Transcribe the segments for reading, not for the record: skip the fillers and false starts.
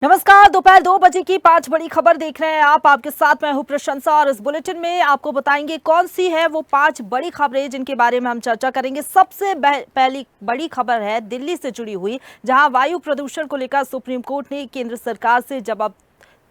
नमस्कार। दोपहर 2 बजे की 5 बड़ी खबर देख रहे हैं आप। आपके साथ मैं हूं प्रशंसा और इस बुलेटिन में आपको बताएंगे कौन सी है वो 5 बड़ी खबरें जिनके बारे में हम चर्चा करेंगे। सबसे पहली बड़ी खबर है दिल्ली से जुड़ी हुई, जहां वायु प्रदूषण को लेकर सुप्रीम कोर्ट ने केंद्र सरकार से जवाब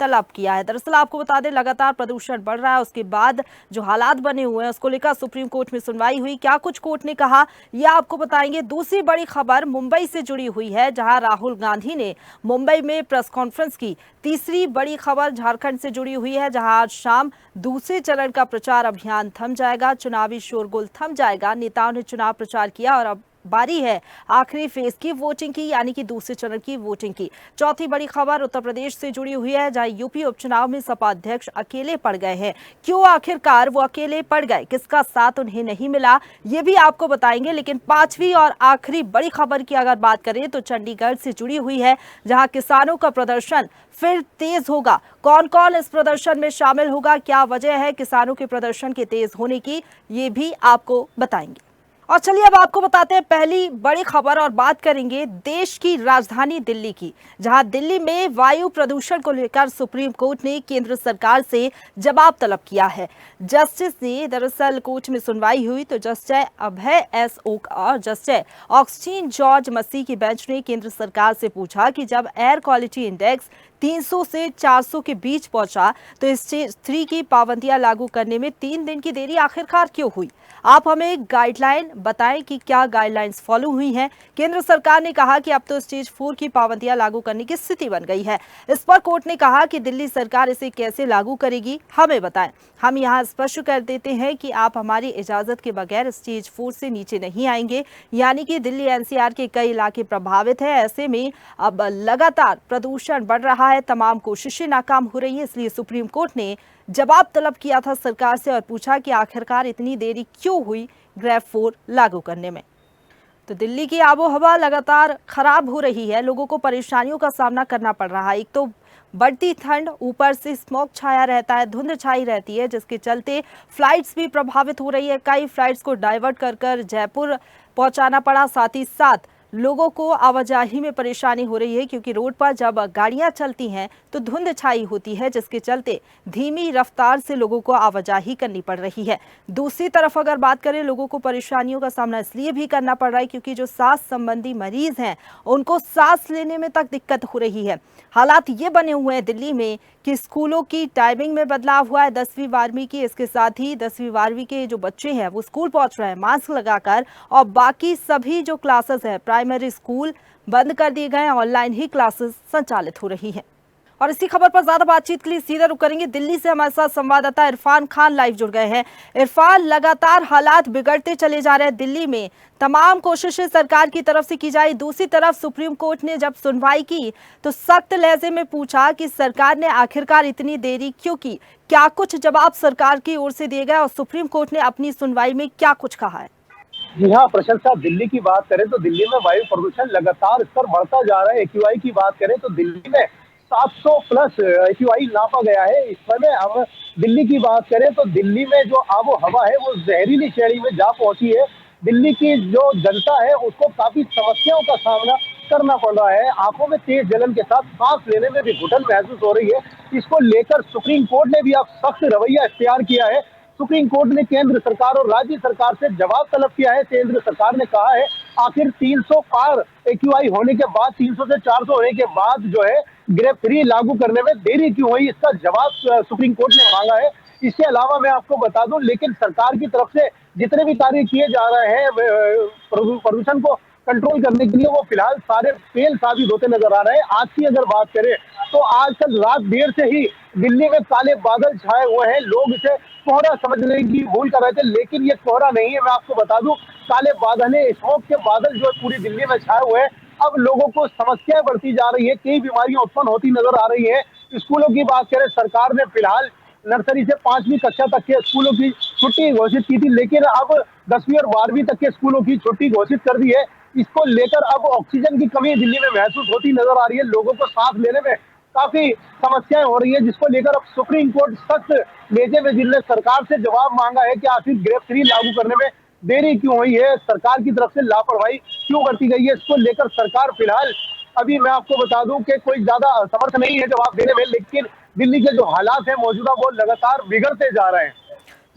तलब किया है। दरअसल आपको बता दें, लगातार प्रदूषण बढ़ रहा है, उसके बाद जो हालात बने हुए हैं उसको लेकर सुप्रीम कोर्ट में सुनवाई हुई। क्या कुछ कोर्ट ने कहा ये आपको बताएंगे। दूसरी बड़ी खबर मुंबई से जुड़ी हुई है, जहां राहुल गांधी ने मुंबई में प्रेस कॉन्फ्रेंस की। तीसरी बड़ी खबर झारखंड से जुड़ी हुई है, जहां आज शाम दूसरे चरण का प्रचार अभियान थम जाएगा, चुनावी शोरगुल थम जाएगा। नेताओं ने चुनाव प्रचार किया और अब बारी है आखिरी फेज की वोटिंग की, यानी कि दूसरे चरण की वोटिंग की। चौथी बड़ी खबर उत्तर प्रदेश से जुड़ी हुई है, जहां यूपी उपचुनाव में सपा अध्यक्ष अकेले पड़ गए हैं। क्यों आखिरकार वो अकेले पड़ गए, किसका साथ उन्हें नहीं मिला, ये भी आपको बताएंगे। लेकिन पांचवी और आखिरी बड़ी खबर की अगर बात करें तो चंडीगढ़ से जुड़ी हुई है, जहां किसानों का प्रदर्शन फिर तेज होगा। कौन कौन इस प्रदर्शन में शामिल होगा, क्या वजह है किसानों के प्रदर्शन के तेज होने की, ये भी आपको बताएंगे। और चलिए अब आपको बताते हैं पहली बड़ी खबर और बात करेंगे देश की राजधानी दिल्ली की, जहां दिल्ली में वायु प्रदूषण को लेकर सुप्रीम कोर्ट ने केंद्र सरकार से जवाब तलब किया है। जस्टिस ने दरअसल कोर्ट में सुनवाई हुई तो जस्टिस अभय एस ओक और जस्टिस ऑक्सटीन जॉर्ज मसी की बेंच ने केंद्र सरकार से पूछा कि जब एयर क्वालिटी इंडेक्स 300 से 400 के बीच पहुंचा तो स्टेज 3 की पाबंदियां लागू करने में 3 दिन की देरी आखिरकार क्यों हुई। आप हमें गाइडलाइन बताएं कि क्या गाइडलाइंस फॉलो हुई हैं। केंद्र सरकार ने कहा कि अब तो स्टेज 4 की पाबंदियां लागू करने की स्थिति बन गई है। इस पर कोर्ट ने कहा कि दिल्ली सरकार इसे कैसे लागू करेगी, हमें बताएं। हम यहां स्पष्ट कर देते हैं कि आप हमारी इजाजत के बगैर स्टेज 4 से नीचे नहीं आएंगे, यानी कि दिल्ली एनसीआर के कई इलाके प्रभावित है। ऐसे में अब लगातार प्रदूषण बढ़ रहा है, तमाम कोशिशें नाकाम हो रही है। इसलिए सुप्रीम कोर्ट ने जवाब तलब किया था सरकार से और पूछा कि आखिरकार इतनी देरी क्यों हुई ग्रेड 4 लागू करने में। तो दिल्ली की आबोहवा लगातार खराब हो रही है, लोगों को परेशानियों का सामना करना पड़ रहा है। एक तो बढ़ती ठंड, ऊपर से स्मॉग छाया रहता है, धुंध छाई रहती है, जिसके चलते फ्लाइट्स भी प्रभावित हो रही है। कई फ्लाइट्स को डाइवर्ट कर जयपुर पहुंचाना पड़ा। साथ ही साथ लोगों को आवाजाही में परेशानी हो रही है, क्योंकि रोड पर जब गाड़ियां चलती हैं तो धुंध छाई होती है, जिसके चलते धीमी रफ्तार से लोगों को आवाजाही करनी पड़ रही है। दूसरी तरफ अगर बात करें, लोगों को परेशानियों का सामना इसलिए भी करना पड़ रहा है क्योंकि जो सांस संबंधी मरीज हैं उनको सांस लेने में तक दिक्कत हो रही है। हालात ये बने हुए हैं दिल्ली में कि स्कूलों की टाइमिंग में बदलाव हुआ है 10वीं 12वीं की। इसके साथ ही 10वीं 12वीं के जो बच्चे हैं वो स्कूल पहुंच रहे हैं मास्क लगाकर, और बाकी सभी जो क्लासेस है प्राइमरी स्कूल बंद कर दिए गए हैं, ऑनलाइन ही क्लासेस संचालित हो रही हैं। और इसी खबर पर ज्यादा बातचीत के लिए सीधा रुक करेंगे दिल्ली से। हमारे साथ संवाददाता इरफान खान लाइव जुड़ गए हैं। इरफान, लगातार हालात बिगड़ते चले जा रहे हैं दिल्ली में, तमाम कोशिशें सरकार की तरफ से की जाए, दूसरी तरफ सुप्रीम कोर्ट ने जब सुनवाई की तो सख्त लहजे में पूछा कि सरकार ने आखिरकार इतनी देरी क्यों की। क्या कुछ जवाब सरकार की ओर से दिए गए और सुप्रीम कोर्ट ने अपनी सुनवाई में क्या कुछ कहा है? जी हाँ, प्रशंसा, दिल्ली की बात करें तो दिल्ली में वायु प्रदूषण लगातार स्तर बढ़ता जा रहा है। एक्यूआई की बात करें तो दिल्ली में 700 प्लस एक्यूआई नापा गया है इस समय। अब दिल्ली की बात करें तो दिल्ली में जो आबो हवा है वो जहरीली श्रेणी में जा पहुंची है। दिल्ली की जो जनता है उसको काफी समस्याओं का सामना करना पड़ रहा है। आंखों में तेज जलन के साथ सांस लेने में भी घुटन महसूस हो रही है। इसको लेकर सुप्रीम कोर्ट ने भी अब सख्त रवैया इख्तियार किया है। सुप्रीम कोर्ट ने केंद्र सरकार और राज्य सरकार से जवाब तलब किया है। केंद्र सरकार ने कहा है आखिर 300 पार एक्यूआई होने के बाद, 300 से 400 होने के बाद जो है ग्रेड 3 लागू करने में देरी क्यों हुई, इसका जवाब सुप्रीम कोर्ट ने मांगा है। इसके अलावा मैं आपको बता दूं, लेकिन सरकार की तरफ से जितने भी कार्य किए जा रहे हैं प्रदूषण को कंट्रोल करने के लिए, वो फिलहाल सारे फेल साबित होते नजर आ रहे हैं। आज की अगर बात करें तो आज कल रात देर से ही दिल्ली में काले बादल छाए हुए हैं। लोग इसे कोहरा समझने की भूल कर रहे थे, लेकिन ये कोहरा नहीं है। मैं आपको बता दूं, काले बादल है, स्मोक के बादल जो है पूरी दिल्ली में छाए हुए हैं। अब लोगों को समस्याएं बढ़ती जा रही है, कई बीमारियां उत्पन्न होती नजर आ रही है। स्कूलों की बात करें, सरकार ने फिलहाल नर्सरी से 5वीं कक्षा तक के स्कूलों की छुट्टी घोषित की थी, लेकिन अब 10वीं और 12वीं तक के स्कूलों की छुट्टी घोषित कर दी है। इसको लेकर अब ऑक्सीजन की कमी दिल्ली में महसूस होती नजर आ रही है। लोगों को सांस लेने में काफी समस्याएं हो रही है, जिसको लेकर अब सुप्रीम कोर्ट सख्त लहजे में जिनने सरकार से जवाब मांगा है कि आखिर ग्रेड 3 लागू करने में देरी क्यों हुई है, सरकार की तरफ से लापरवाही क्यों बरती गई है। इसको लेकर सरकार फिलहाल अभी मैं आपको बता दूं कि कोई ज्यादा समर्थ नहीं है जवाब देने में, लेकिन दिल्ली के जो हालात है मौजूदा वो लगातार बिगड़ते जा रहे हैं।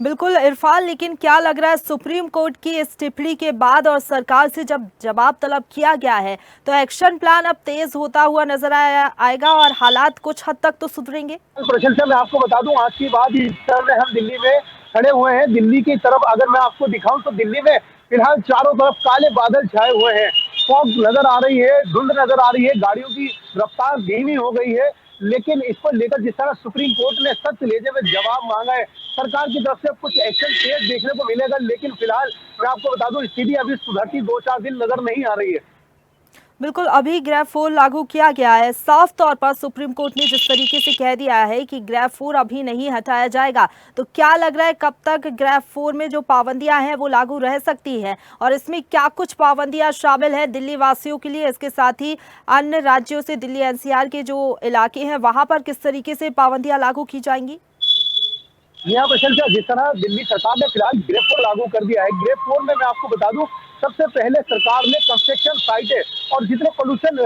बिल्कुल इरफान, लेकिन क्या लग रहा है सुप्रीम कोर्ट की इस टिप्पणी के बाद और सरकार से जब जवाब तलब किया गया है तो एक्शन प्लान अब तेज होता हुआ नजर आएगा और हालात कुछ हद तक तो सुधरेंगे? प्रशंसा मैं आपको बता दूं, आज की बात इस समय हम दिल्ली में खड़े हुए हैं। दिल्ली की तरफ अगर मैं आपको दिखाऊं तो दिल्ली में फिलहाल चारों तरफ काले बादल छाए हुए हैं, फॉग नजर आ रही है, धुंध नजर आ रही है, गाड़ियों की रफ्तार धीमी हो गई है। लेकिन इस पर लेकर जिस तरह सुप्रीम कोर्ट ने सख्त लहजे में जवाब मांगा है, सरकार की तरफ से कुछ एक्शन तेज देखने को मिलेगा। लेकिन फिलहाल मैं आपको बता दूं, स्थिति अभी सुधरती 2-4 दिन नजर नहीं आ रही है। बिल्कुल, अभी ग्रैब 4 लागू किया गया है। साफ तौर पर सुप्रीम कोर्ट ने जिस तरीके से कह दिया है कि ग्रैब 4 अभी नहीं हटाया जाएगा, तो क्या लग रहा है कब तक ग्रैब 4 में जो पाबंदियां हैं वो लागू रह सकती हैं और इसमें क्या कुछ पाबंदियां शामिल है दिल्ली वासियों के लिए? इसके साथ ही अन्य राज्यों से दिल्ली एनसीआर के जो इलाके हैं वहां पर किस तरीके से पाबंदियां लागू की जाएंगी? यहाँ पर जिस तरह दिल्ली सरकार ने फिलहाल ग्रेप 4 लागू कर दिया है, ग्रेप 4 में मैं आपको बता दूं, सबसे पहले सरकार ने कंस्ट्रक्शन साइटें और जितने पोल्यूशन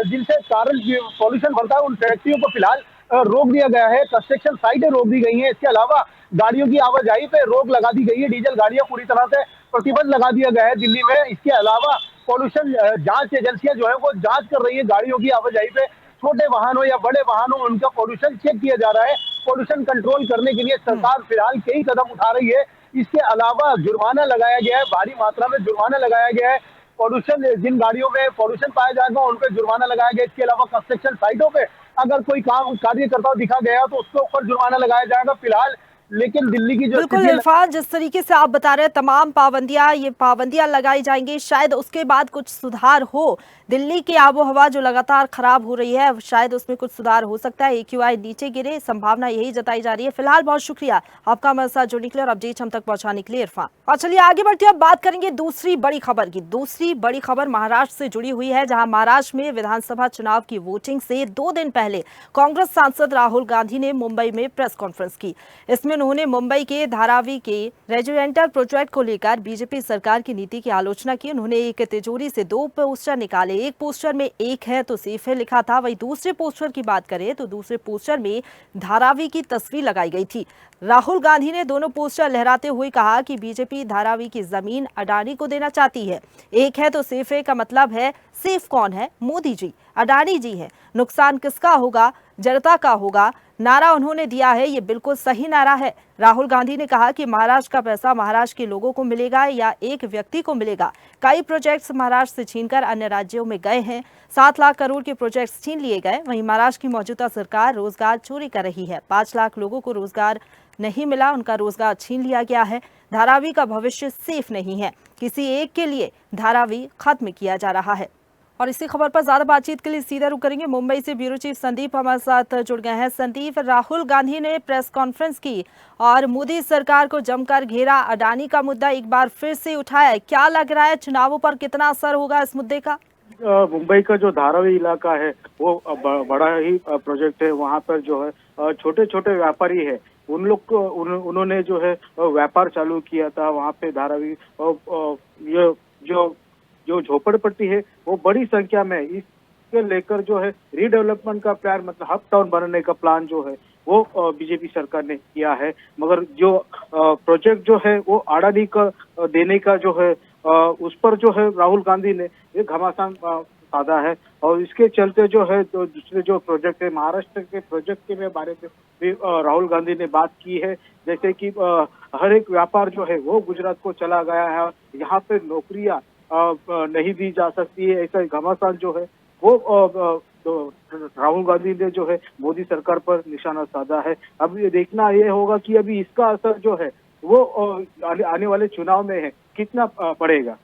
जिनसे कारण पोल्यूशन बढ़ता है उन फैक्ट्रियों को फिलहाल रोक दिया गया है, कंस्ट्रक्शन साइटें रोक दी गई हैं। इसके अलावा गाड़ियों की आवाजाही पे रोक लगा दी गई है, डीजल गाड़ियां पूरी तरह से प्रतिबंध लगा दिया गया है दिल्ली में। इसके अलावा पोल्यूशन जांच एजेंसियां जो है वो जांच कर रही है गाड़ियों की आवाजाही पे, छोटे वाहनों या बड़े वाहनों उनका पोल्यूशन चेक किया जा रहा है। पोल्यूशन कंट्रोल करने के लिए सरकार फिलहाल कई कदम उठा रही है। इसके अलावा जुर्माना लगाया गया है, भारी मात्रा में जुर्माना लगाया गया है। पोल्यूशन जिन गाड़ियों में पोल्यूशन पाया जाएगा उन पे जुर्माना लगाया गया। इसके अलावा कंस्ट्रक्शन साइटों पे अगर कोई काम कार्य करता हुआ दिखा गया तो उसके ऊपर जुर्माना लगाया जाएगा फिलहाल। लेकिन दिल्ली की जो बिल्कुल स्थिति इरफान, जिस तरीके से आप बता रहे हैं तमाम पाबंदियां लगाई जाएंगी, शायद उसके बाद कुछ सुधार हो। दिल्ली की आबोहवा जो लगातार खराब हो रही है शायद उसमें कुछ सुधार हो सकता है, एक्यूआई नीचे गिरे, संभावना यही जताई जा रही है। फिलहाल बहुत शुक्रिया आपका हमारे साथ जुड़ने के लिए और अपडेट हम तक पहुंचाने के लिए इरफान। और चलिए आगे बढ़ते हैं, अब बात करेंगे दूसरी बड़ी खबर की। दूसरी बड़ी खबर महाराष्ट्र से जुड़ी हुई है, जहां महाराष्ट्र में विधानसभा चुनाव की वोटिंग से 2 दिन पहले कांग्रेस सांसद राहुल गांधी ने मुंबई में प्रेस कॉन्फ्रेंस की। इसमें उन्होंने मुंबई के धारावी के रेजिडेंटल प्रोजेक्ट को लेकर बीजेपी सरकार की नीति की आलोचना की। उन्होंने एक तिजोरी से 2 पोस्टर निकाले, एक पोस्टर में एक है तो सेफ है लिखा था, वहीं दूसरे पोस्टर की बात करें तो दूसरे पोस्टर में धारावी की तस्वीर लगाई गई थी। राहुल गांधी ने दोनों पोस्टर लहराते हुए कहा कि बीजेपी धारावी की जमीन अडानी को देना चाहती है। एक है तो सेफ है का मतलब है सेफ कौन है? मोदी जी, अडानी जी है। नुकसान किसका होगा? जनता का होगा। नारा उन्होंने दिया है, ये बिल्कुल सही नारा है। राहुल गांधी ने कहा कि महाराष्ट्र का पैसा महाराष्ट्र के लोगों को मिलेगा या एक व्यक्ति को मिलेगा। कई प्रोजेक्ट्स महाराष्ट्र से छीनकर अन्य राज्यों में गए हैं। 7 लाख करोड़ के प्रोजेक्ट्स छीन लिए गए। वहीं महाराष्ट्र की मौजूदा सरकार रोजगार चोरी कर रही है। 5 लाख लोगों को रोजगार नहीं मिला, उनका रोजगार छीन लिया गया है। धारावी का भविष्य सेफ नहीं है, किसी एक के लिए धारावी खत्म किया जा रहा है। और इसी खबर पर ज्यादा बातचीत के लिए सीधा रुक करेंगे, मुंबई से ब्यूरो चीफ संदीप हमारे साथ जुड़ गए हैं। संदीप, राहुल गांधी ने प्रेस कॉन्फ्रेंस की और मोदी सरकार को जमकर घेरा, अडानी का मुद्दा एक बार फिर से उठाया है। क्या लग रहा है चुनावों पर कितना असर होगा इस मुद्दे का? मुंबई का जो धारावी इलाका है वो बड़ा ही प्रोजेक्ट है। वहाँ पर जो है छोटे छोटे व्यापारी है, उन लोग को उन्होंने जो है व्यापार चालू किया था वहाँ पे धारावी। ये जो झोपड़पट्टी है वो बड़ी संख्या में, इसके लेकर जो है रीडेवलपमेंट का प्लान, मतलब हब टाउन बनाने का प्लान जो है वो बीजेपी सरकार ने किया है। मगर जो प्रोजेक्ट जो है वो अडानी का देने का जो है उस पर जो है राहुल गांधी ने एक घमासान साधा है। और इसके चलते जो है तो दूसरे जो प्रोजेक्ट है, महाराष्ट्र के प्रोजेक्ट के बारे में भी राहुल गांधी ने बात की है। जैसे कि हर एक व्यापार जो है वो गुजरात को चला गया है, यहाँ पे नौकरियां नहीं दी जा सकती है, ऐसा घमासान जो है वो तो राहुल गांधी ने जो है मोदी सरकार पर निशाना साधा है। अब ये देखना ये होगा कि अभी इसका असर जो है वो आने वाले चुनाव में है कितना पड़ेगा।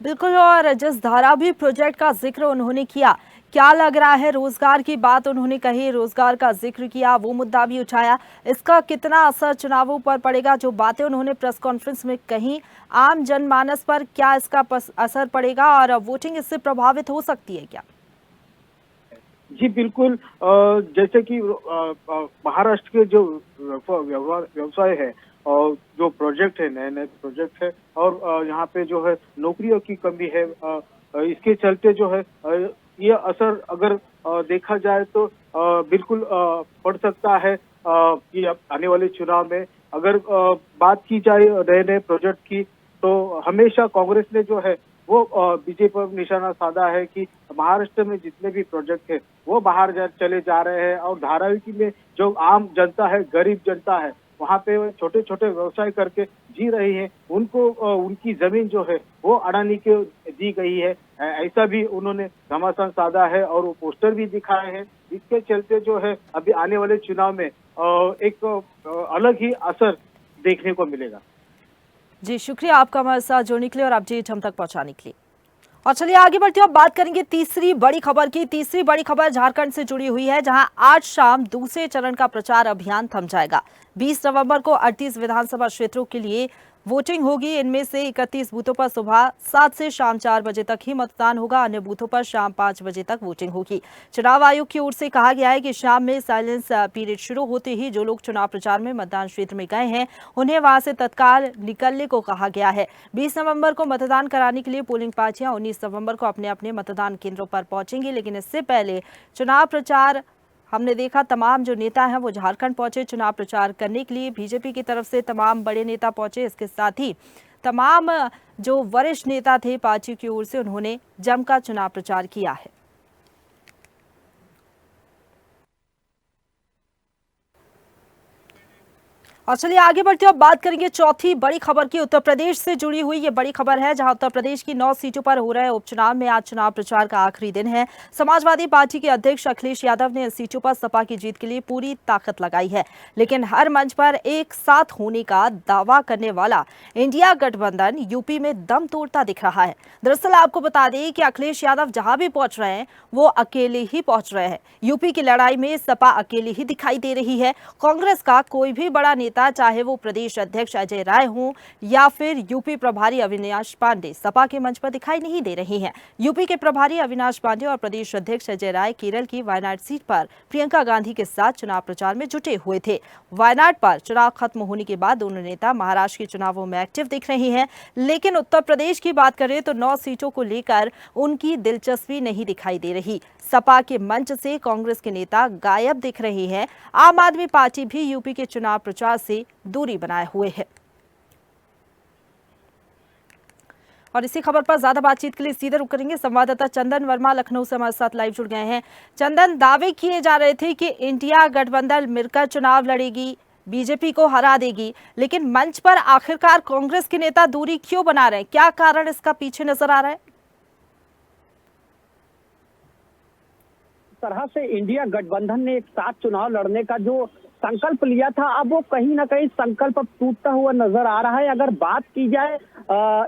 बिल्कुल, और जिस धारावी प्रोजेक्ट का जिक्र उन्होंने किया, क्या लग रहा है? रोजगार की बात उन्होंने कही, रोजगार का जिक्र किया, वो मुद्दा भी उठाया। इसका कितना असर चुनावों पर पड़ेगा? जो बातें उन्होंने प्रेस कॉन्फ्रेंस में कही, आम जनमानस पर क्या इसका असर पड़ेगा और वोटिंग इससे प्रभावित हो सकती है क्या? जी बिल्कुल, जैसे कि महाराष्ट्र के जो व्यवसाय है और जो प्रोजेक्ट है, नए नए प्रोजेक्ट है और यहाँ पे जो है नौकरियों की कमी है, इसके चलते जो है ये असर अगर देखा जाए तो बिल्कुल पड़ सकता है कि अब आने वाले चुनाव में अगर बात की जाए नए नए प्रोजेक्ट की, तो हमेशा कांग्रेस ने जो है वो बीजेपी पर निशाना साधा है कि महाराष्ट्र में जितने भी प्रोजेक्ट है वो बाहर चले जा रहे हैं, और धारावी में जो आम जनता है, गरीब जनता है, वहाँ पे छोटे छोटे व्यवसाय करके जी रही है, उनको उनकी जमीन जो है वो अडानी को दी गई है। ऐसा भी उन्होंने घमासान साधा है और वो पोस्टर भी दिखाए हैं। इसके चलते जो है अभी आने वाले चुनाव में एक अलग ही असर देखने को मिलेगा। जी शुक्रिया आपका हमारे साथ जुड़ने के लिए और अपडेट हम तक पहुंचाने के लिए। और चलिए आगे बढ़ते हैं, अब बात करेंगे तीसरी बड़ी खबर की। तीसरी बड़ी खबर झारखंड से जुड़ी हुई है, जहां आज शाम दूसरे चरण का प्रचार अभियान थम जाएगा। 20 नवंबर को 38 विधानसभा क्षेत्रों के लिए वोटिंग होगी। इनमें से 31 बूथों पर सुबह 7 से शाम 4 बजे तक ही मतदान होगा। अन्य बूथों पर शाम 5 बजे तक वोटिंग होगी। चुनाव आयोग की ओर से कहा गया है कि शाम में साइलेंस पीरियड शुरू होते ही जो लोग चुनाव प्रचार में मतदान क्षेत्र में गए हैं उन्हें वहां से तत्काल निकलने को कहा गया है। 20 नवंबर को मतदान कराने के लिए पोलिंग पार्टियां 19 नवंबर को अपने अपने मतदान केंद्रों पर पहुंचेंगी, लेकिन इससे पहले चुनाव प्रचार हमने देखा तमाम जो नेता हैं वो झारखंड पहुंचे चुनाव प्रचार करने के लिए। बीजेपी की तरफ से तमाम बड़े नेता पहुंचे, इसके साथ ही तमाम जो वरिष्ठ नेता थे पार्टी की ओर से उन्होंने जमकर चुनाव प्रचार किया है। और चलिए आगे बढ़ते हैं, अब बात करेंगे चौथी बड़ी खबर की। उत्तर प्रदेश से जुड़ी हुई ये बड़ी खबर है, जहां उत्तर प्रदेश की 9 सीटों पर हो रहे उपचुनाव में आज चुनाव प्रचार का आखिरी दिन है। समाजवादी पार्टी के अध्यक्ष अखिलेश यादव ने इन सीटों पर सपा की जीत के लिए पूरी ताकत लगाई है, लेकिन हर मंच पर एक साथ होने का दावा करने वाला इंडिया गठबंधन यूपी में दम तोड़ता दिख रहा है। दरअसल आपको बता दें कि अखिलेश यादव जहां भी पहुंच रहे हैं वो अकेले ही पहुंच रहे हैं। यूपी की लड़ाई में सपा अकेले ही दिखाई दे रही है। कांग्रेस का कोई भी बड़ा नेता, चाहे वो प्रदेश अध्यक्ष अजय राय हों या फिर यूपी प्रभारी अविनाश पांडे, सपा के मंच पर दिखाई नहीं दे रही हैं। यूपी के प्रभारी अविनाश पांडे और प्रदेश अध्यक्ष अजय राय केरल की वायनाड सीट पर प्रियंका गांधी के साथ चुनाव प्रचार में जुटे हुए थे। वायनाड पर चुनाव खत्म होने के बाद दोनों नेता महाराष्ट्र के चुनावों में एक्टिव दिख रहे हैं, लेकिन उत्तर प्रदेश की बात करें तो 9 सीटों को लेकर उनकी दिलचस्पी नहीं दिखाई दे रही। सपा के मंच से कांग्रेस के नेता गायब दिख रहे हैं। आम आदमी पार्टी भी यूपी के चुनाव प्रचार से दूरी बनाए हुए है। और इसी खबर पर ज्यादा बातचीत के लिए सीधे रुक करेंगे संवाददाता चंदन वर्मा लखनऊ से हमारे साथ लाइव जुड़ गए हैं। चंदन, दावे किए जा रहे थे कि इंडिया गठबंधन मिलकर चुनाव लड़ेगी, बीजेपी को हरा देगी, लेकिन मंच पर आखिरकार कांग्रेस के नेता दूरी क्यों बना रहे हैं? क्या कारण इसका पीछे नजर आ रहा है? तरह से इंडिया गठबंधन ने एक साथ चुनाव लड़ने का जो संकल्प लिया था, अब वो कहीं ना कहीं संकल्प अब टूटता हुआ नजर आ रहा है। अगर बात की जाए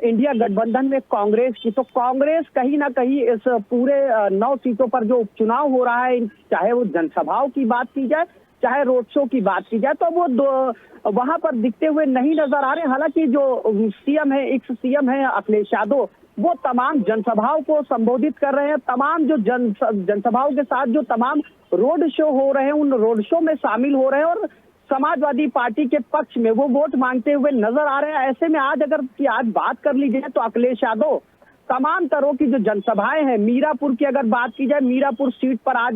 इंडिया गठबंधन में कांग्रेस की, तो कांग्रेस कहीं ना कहीं इस पूरे 9 सीटों पर जो उपचुनाव हो रहा है, चाहे वो जनसभाओं की बात की जाए चाहे रोड शो की बात की जाए, तो वो वहां पर दिखते हुए नहीं नजर आ रहे। हालांकि जो सीएम है, एक्स सीएम है अखिलेश यादव, वो तमाम जनसभाओं को संबोधित कर रहे हैं। तमाम जो जनसभाओं के साथ जो तमाम रोड शो हो रहे हैं, उन रोड शो में शामिल हो रहे हैं और समाजवादी पार्टी के पक्ष में वो वोट मांगते हुए नजर आ रहे हैं। ऐसे में आज आज बात कर ली जाए तो अखिलेश यादव तमाम तरह की जो जनसभाएं हैं, मीरापुर की अगर बात की जाए, मीरापुर सीट पर आज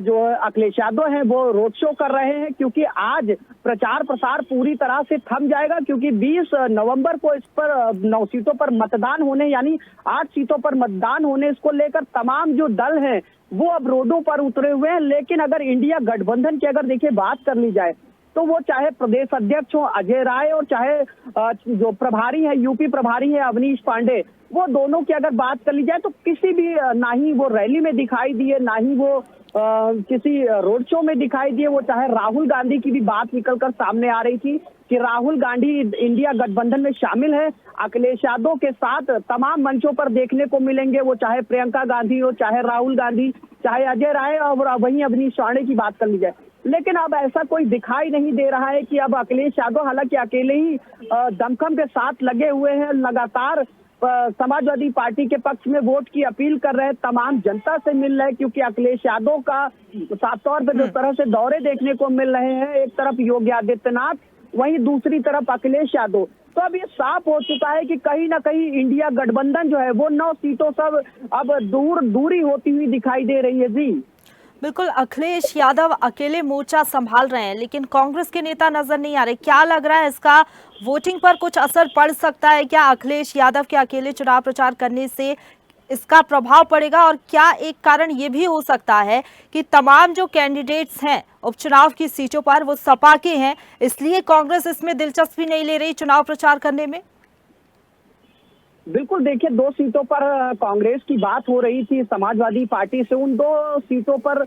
जो अखिलेश यादव हैं वो रोड शो कर रहे हैं, क्योंकि आज प्रचार प्रसार पूरी तरह से थम जाएगा, क्योंकि 20 नवंबर को इस पर 9 सीटों पर मतदान होने, यानी 8 सीटों पर मतदान होने, इसको लेकर तमाम जो दल हैं वो अब रोडों पर उतरे हुए हैं। लेकिन अगर इंडिया गठबंधन की अगर देखिए बात कर ली जाए, तो वो चाहे प्रदेश अध्यक्ष हो अजय राय और चाहे जो प्रभारी है, यूपी प्रभारी है अवनीश पांडे, वो दोनों की अगर बात कर ली जाए तो किसी भी ना ही वो रैली में दिखाई दिए, ना ही वो किसी रोड शो में दिखाई दिए। वो चाहे राहुल गांधी की भी बात निकलकर सामने आ रही थी कि राहुल गांधी इंडिया गठबंधन में शामिल है, अखिलेश यादव के साथ तमाम मंचों पर देखने को मिलेंगे। वो चाहे प्रियंका गांधी हो, चाहे राहुल गांधी, चाहे अजय राय और वहीं अवनीश पांडे की बात कर ली जाए। लेकिन अब ऐसा कोई दिखाई नहीं दे रहा है कि अब अखिलेश यादव हालांकि अकेले ही दमखम के साथ लगे हुए हैं, लगातार समाजवादी पार्टी के पक्ष में वोट की अपील कर रहे हैं, तमाम जनता से मिल रहे हैं, क्योंकि अखिलेश यादव का साफ तौर पर जो तरह से दौरे देखने को मिल रहे हैं, एक तरफ योगी आदित्यनाथ, वहीं दूसरी तरफ अखिलेश यादव, तो अब ये साफ हो चुका है कि कहीं ना कहीं इंडिया गठबंधन जो है वो 9 सीटों सब अब दूरी होती हुई दिखाई दे रही है जी। बिल्कुल, अखिलेश यादव अकेले मोर्चा संभाल रहे हैं, लेकिन कांग्रेस के नेता नजर नहीं आ रहे। क्या लग रहा है, इसका वोटिंग पर कुछ असर पड़ सकता है क्या? अखिलेश यादव के अकेले चुनाव प्रचार करने से इसका प्रभाव पड़ेगा? और क्या एक कारण ये भी हो सकता है कि तमाम जो कैंडिडेट्स हैं उपचुनाव की सीटों पर वो सपा के हैं, इसलिए कांग्रेस इसमें दिलचस्पी नहीं ले रही चुनाव प्रचार करने में? बिल्कुल, देखिए 2 सीटों पर कांग्रेस की बात हो रही थी समाजवादी पार्टी से। उन 2 सीटों पर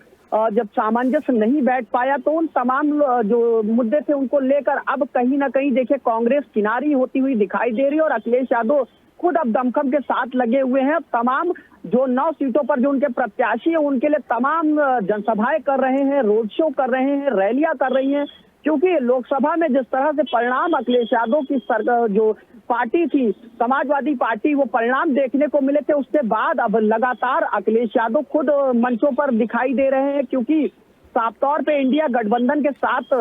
जब सामंजस्य नहीं बैठ पाया तो उन तमाम जो मुद्दे थे उनको लेकर अब कहीं ना कहीं देखिए कांग्रेस किनारी होती हुई दिखाई दे रही है और अखिलेश यादव खुद अब दमखम के साथ लगे हुए हैं। तमाम जो 9 सीटों पर जो उनके प्रत्याशी हैं उनके लिए तमाम जनसभाएं कर रहे हैं, रोड शो कर रहे हैं, रैलियां कर रही हैं, क्योंकि लोकसभा में जिस तरह से परिणाम अखिलेश यादव की जो पार्टी थी समाजवादी पार्टी, वो परिणाम देखने को मिले थे, उसके बाद अब लगातार अखिलेश यादव खुद मंचों पर दिखाई दे रहे हैं, क्योंकि साफ तौर पे इंडिया गठबंधन के साथ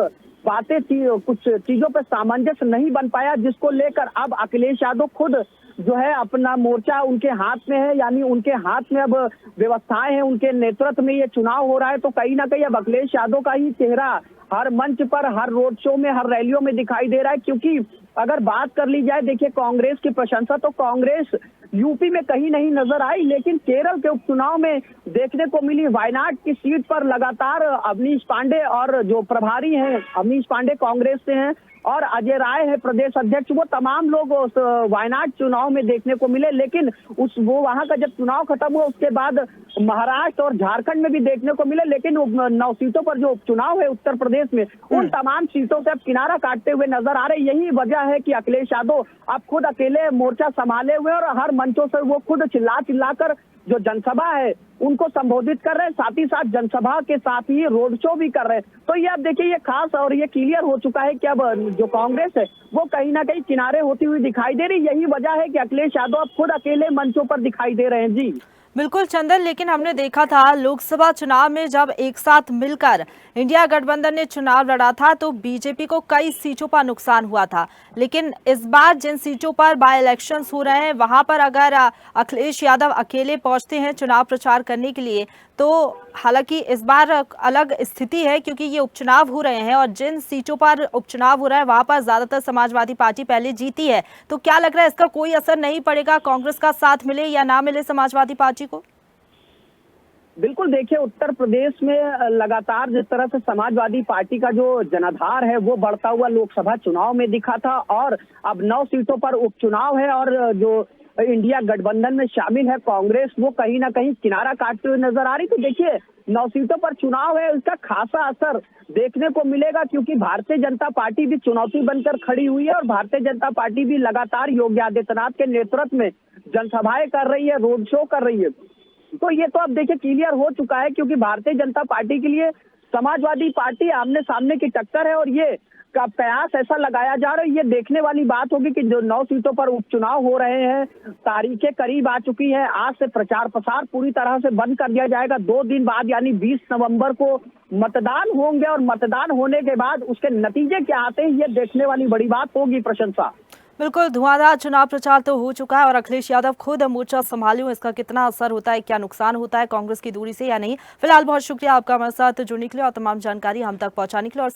बातें कुछ चीजों पे सामंजस्य नहीं बन पाया, जिसको लेकर अब अखिलेश यादव खुद जो है अपना मोर्चा उनके हाथ में है, यानी उनके हाथ में अब व्यवस्थाएं हैं, उनके नेतृत्व में ये चुनाव हो रहा है। तो कहीं ना कहीं अब अखिलेश यादव का ही चेहरा हर मंच पर, हर रोड शो में, हर रैलियों में दिखाई दे रहा है। क्योंकि अगर बात कर ली जाए देखिए कांग्रेस की प्रशंसा तो कांग्रेस यूपी में कहीं नहीं नजर आई, लेकिन केरल के उपचुनाव में देखने को मिली। वायनाड की सीट पर लगातार अवनीश पांडे और जो प्रभारी हैं, अवनीश पांडे कांग्रेस से हैं और अजय राय है प्रदेश अध्यक्ष, वो तमाम लोग उस वायनाड चुनाव में देखने को मिले। लेकिन वो वहां का जब चुनाव खत्म हुआ उसके बाद महाराष्ट्र और झारखंड में भी देखने को मिले, लेकिन 9 सीटों पर जो उपचुनाव है उत्तर प्रदेश में, उन तमाम सीटों से अब किनारा काटते हुए नजर आ रहे। यही वजह है कि अखिलेश यादव अब खुद अकेले मोर्चा संभाले हुए और हर मंचों से वो खुद चिल्लाकर जो जनसभा है उनको संबोधित कर रहे हैं, साथ ही साथ जनसभा के साथ ही रोड शो भी कर रहे हैं। तो ये अब देखिए ये खास और ये क्लियर हो चुका है कि अब जो कांग्रेस है वो कहीं ना कहीं किनारे होती हुई दिखाई दे रही। यही वजह है कि अखिलेश यादव अब खुद अकेले मंचों पर दिखाई दे रहे हैं जी। बिल्कुल चंदन, लेकिन हमने देखा था लोकसभा चुनाव में जब एक साथ मिलकर इंडिया गठबंधन ने चुनाव लड़ा था तो बीजेपी को कई सीटों पर नुकसान हुआ था। लेकिन इस बार जिन सीटों पर बाय इलेक्शंस हो रहे हैं वहां पर अगर अखिलेश यादव अकेले पहुंचते हैं चुनाव प्रचार करने के लिए, तो हालांकि इस बार अलग स्थिति है क्योंकि ये उपचुनाव हो रहे हैं और जिन सीटों पर उपचुनाव हो रहा है वहां पर ज्यादातर समाजवादी पार्टी पहले जीती है। तो क्या लग रहा है इसका कोई असर नहीं पड़ेगा, कांग्रेस का साथ मिले या ना मिले समाजवादी पार्टी को? बिल्कुल, देखिए उत्तर प्रदेश में लगातार जिस तरह से समाजवादी पार्टी का जो जनाधार है वो बढ़ता हुआ लोकसभा चुनाव में दिखा था और अब 9 सीटों पर उपचुनाव है और जो इंडिया गठबंधन में शामिल है कांग्रेस, वो कहीं ना कहीं किनारा काटते हुए नजर आ रही। तो देखिए 9 सीटों पर चुनाव है, उसका खासा असर देखने को मिलेगा, क्योंकि भारतीय जनता पार्टी भी चुनौती बनकर खड़ी हुई है और भारतीय जनता पार्टी भी लगातार योगी आदित्यनाथ के नेतृत्व में जनसभाएं कर रही है, रोड शो कर रही है। तो ये तो अब देखिए क्लियर हो चुका है, क्योंकि भारतीय जनता पार्टी के लिए समाजवादी पार्टी आमने सामने की टक्कर है और ये का प्रयास ऐसा लगाया जा रहा है। ये देखने वाली बात होगी कि जो 9 सीटों पर उपचुनाव हो रहे हैं, तारीखें करीब आ चुकी है, आज से प्रचार प्रसार पूरी तरह से बंद कर दिया जाएगा। 2 दिन बाद यानी 20 नवंबर को मतदान होंगे और मतदान होने के बाद उसके नतीजे क्या आते हैं ये देखने वाली बड़ी बात होगी। प्रशंसा बिल्कुल, धुआंधार चुनाव प्रचार तो हो चुका है और अखिलेश यादव खुद मोर्चा संभाले हुए, इसका कितना असर होता है, क्या नुकसान होता है कांग्रेस की दूरी से या नहीं। फिलहाल बहुत शुक्रिया आपका हमारे साथ जुड़ने के लिए और तमाम जानकारी हम तक पहुंचाने के लिए। और